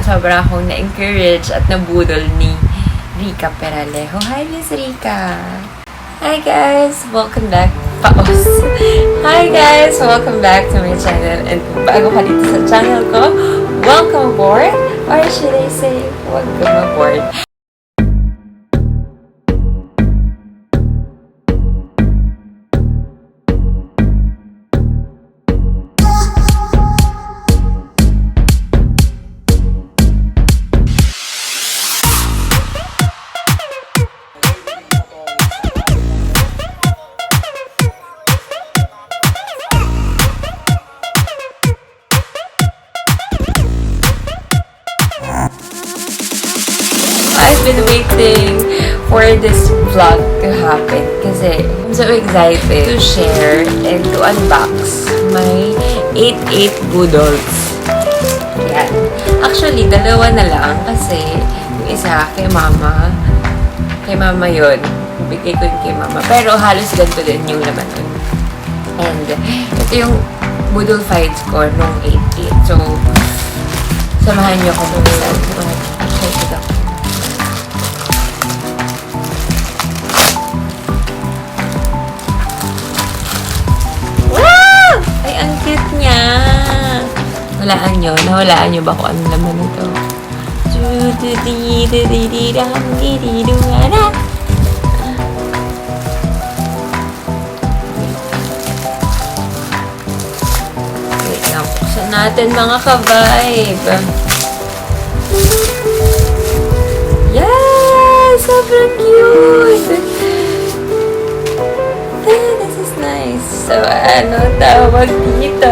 sobrang akong na-encourage at nabudol ni Rica Peralejo. Hi, Miss Rica! Hi guys! Welcome back. Paos! Hi guys! Welcome back to my channel. And kung bago ka dito sa channel ko, welcome aboard! Or should I say, welcome aboard. I've been waiting for this vlog to happen kasi I'm so excited to share and to unbox my 88 BUDOLs. Yan. Actually, dalawa na lang kasi yung isa kay mama. Kay mama yun. Bigay ko yun kay mama. Pero halos ganito din yung laman nun. And ito yung BUDOL fights ko nung 88. So, samahan niyo ako buksan. Excited ako. Ang cute niya. Nawalaan nyo ba kung anong laman nito? Wait lang, buksan natin mga ka-vibe. Yes! Sobrang cute! This is nice. So, ano tawag dito?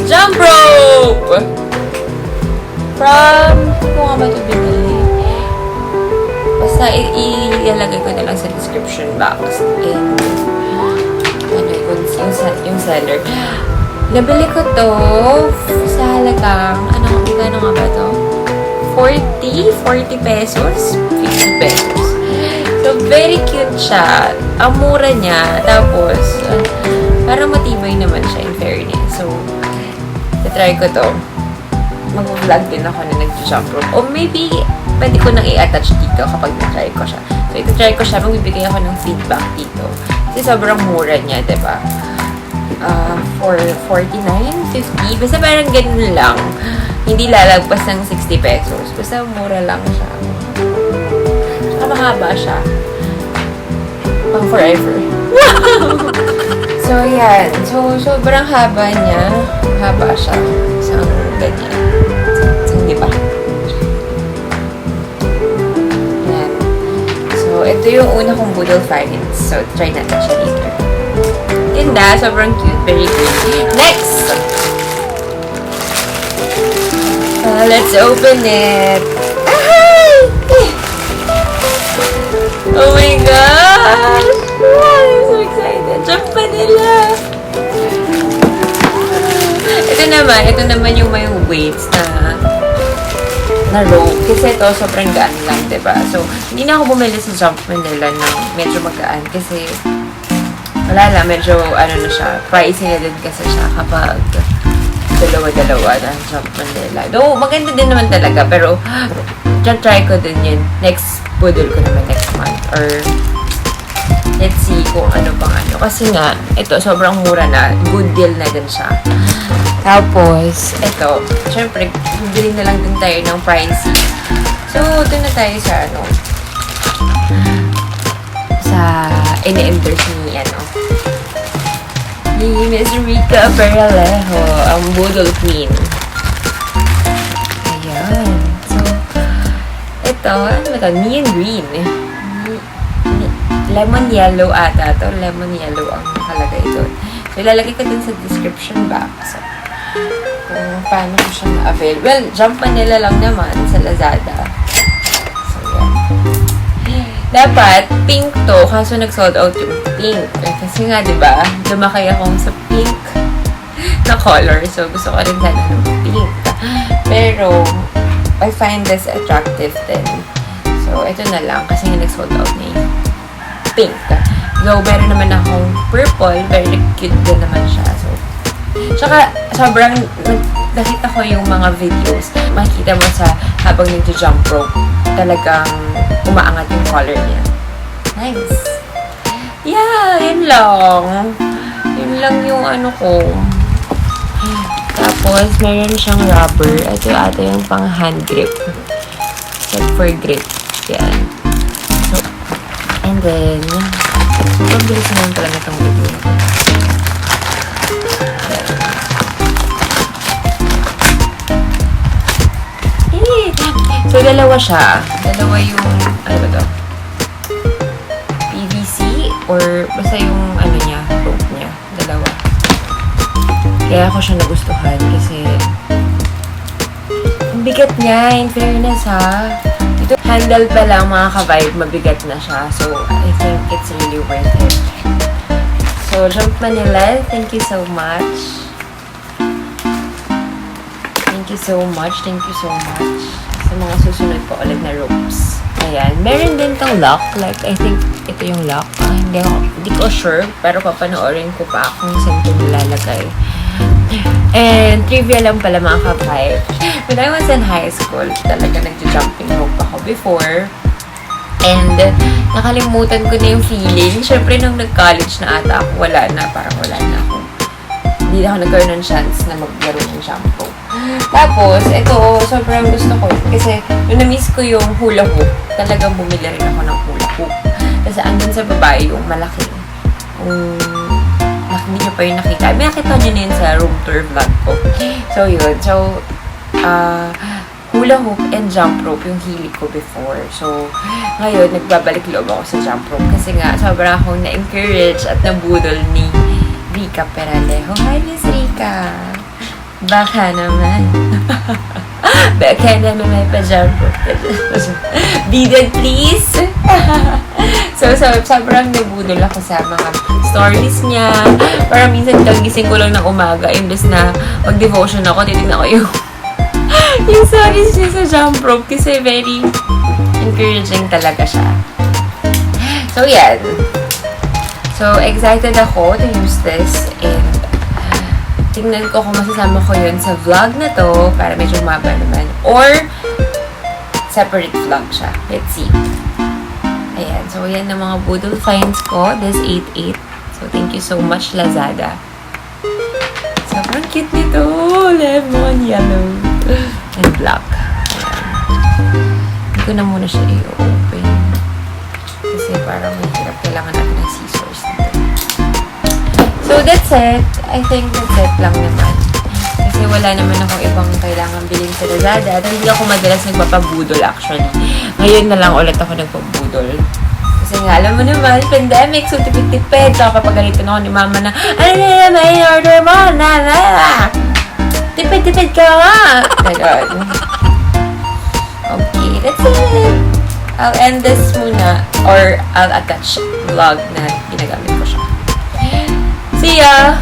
Jump rope! From, kung nga ba ito binili? Basta, ilalagay ko na lang sa description box. And, yung seller. Nabili ko to sa halagang, ano nga ba to? 40 pesos? 50 pesos. So, very cute siya. Ang mura niya. Tapos, parang matibay naman siya in fairness. So, try ko to. Mag-vlog din ako na nag-jump rope. O maybe, pwede ko nang i-attach dito kapag na-try ko siya. So, ito-try ko siya. Magbibigay ako ng feedback dito. Kasi sobrang mura niya, diba? For 49, 50. Basta parang ganun lang. Hindi lalagpas ng 60 pesos. Basta mura lang siya. Saka mahaba siya. Pang forever. So, yan. So, sobrang haba niya. Haba siya. Isang ganyan. Isang diba? Yan. So, ito yung una kong BUDOL finds. So, try natin siya later. Ganda. Sobrang cute. Very good. Next! Let's open it. Ay! Oh my gosh! I'm so excited. Jump pa nila! Ito naman yung may weights na rope. Kasi ito, sobrang gaan lang, diba? So, hindi na ako bumili sa Jump Manila ng medyo magaan. Kasi, wala lang, medyo, na siya, pricey na din kasi siya kapag dalawa-dalawa na Jump Manila. Though, maganda din naman talaga, pero, try ko din yun. Next BUDOL ko naman next month. Or, let's see kung ano pang ano. Kasi nga, ito, sobrang mura na. Good deal na din siya. Tapos, ito, syempre, bibili na lang din tayo ng pricey. So, doon na tayo sa, sa ini-endorse ni, ni Miss Rica Peralejo, ang BUDOL Queen. Ayan. So, ito, ano ba ito? Neon green. Lemon yellow ata to. Lemon yellow ang nakalagay doon. So, ilalagay ko dun sa description box. So, kung paano ko siya ma-avail. Well, Jump Manila lang naman sa Lazada. So, yan. Dapat, pink to. Kaso nag-sold out yung pink. Kasi nga, diba, lumakay akong sa pink na color. So, gusto ko rin sana ng pink. Pero, I find this attractive din. So, ito na lang. Kasi nga nag-sold out na yung pink. Though, meron naman akong purple. Very cute din naman siya. So, Tsaka, sobrang nakita ko yung mga videos. Makikita mo sa habang nag-jump rope, talagang umaangat yung color niya. Nice. Yeah, yun lang. Yun lang yung ano ko. Tapos, meron siyang rubber. Ito ata yung pang hand grip. Like for grip. Yan. So, and then, sobrang bilis naman pala na itong video. So, dalawa siya. Dalawa yung, ano ba ito? PVC or basta yung, ano niya, rope niya. Dalawa. Kaya ako siya nagustuhan kasi ang bigat niya, in fairness ha. Ito, handle pa lang mga ka-vibe, mabigat na siya. So, I think it's really worth it. So, Jump Manila, thank you so much. Thank you so much. Thank you so much. Sa mga susunod ko ulit na ropes. Ayan. Meron din tong lock. Like, I think ito yung lock. Hindi ko sure. Pero papanoorin ko pa kung saan ko nilalagay. And trivia lang pala mga ka-vibe. When I was in high school, talaga nagja-jumping rope ako before. And nakalimutan ko na yung feeling. Siyempre, nung nag-college na ata ako, wala na. Parang wala na ako. Hindi na ako nagkaroon ng chance na maglaro ng jump rope. Tapos, ito, sobrang gusto ko. Kasi, nung na-miss ko yung hula-hoop, talagang bumili rin ako ng hula-hoop. Kasi, andun sa babae yung malaki. Hindi nyo pa yung nakita. May nakita nyo na yun sa room tour vlog ko. So, yun. So, hula-hoop and jump rope yung hilig ko before. So, ngayon, nagbabalik loob ako sa jump rope. Kasi nga, sobrang akong na-encourage at nabudol ni Rika Peralejo. Hi, Miss Rika! Baka naman. Baka naman may pa-jump rope. Bidon, please! So, sobrang nabudol ako sa mga stories niya. Parang minsan kagising ko lang ng umaga, imbes na mag-devotion ako, titignan ko yung stories niya sa jump rope kasi very encouraging talaga siya. So, yan. So, excited ako to use this and tingnan ko kung masasama ko yun sa vlog na to para medyo maba naman or separate vlog siya. Let's see. Ayan. So, yan ang mga budol finds ko. This 8.8. So, thank you so much, Lazada. Sobrang cute nito. Lemon, yellow, and black. Ayan. Hindi ko na muna siya i-open. Kasi parang mahirap. Kailangan natin ng scissors dito. So, that's it. I think that's it lang naman. Kasi wala naman akong ibang kailangan bilhin sa Lazada. At hindi ako madalas nagpapabudol actually. Ngayon na lang ulit ako nagpabudol. Kasi nga, alam mo naman, pandemic, so tipid-tipid. So, papagalitan ako ni mama na, ano na naman, in-order mo? Tipid-tipid ka nga! Ganon. Okay, that's it. I'll end this muna. Or, I'll attach vlog na ginagamit ko siya. See ya!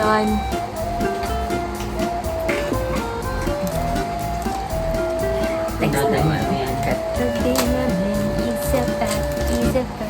Done. Next Dadaan naman. mo yan. Katabi namin, isa pa, isa pa.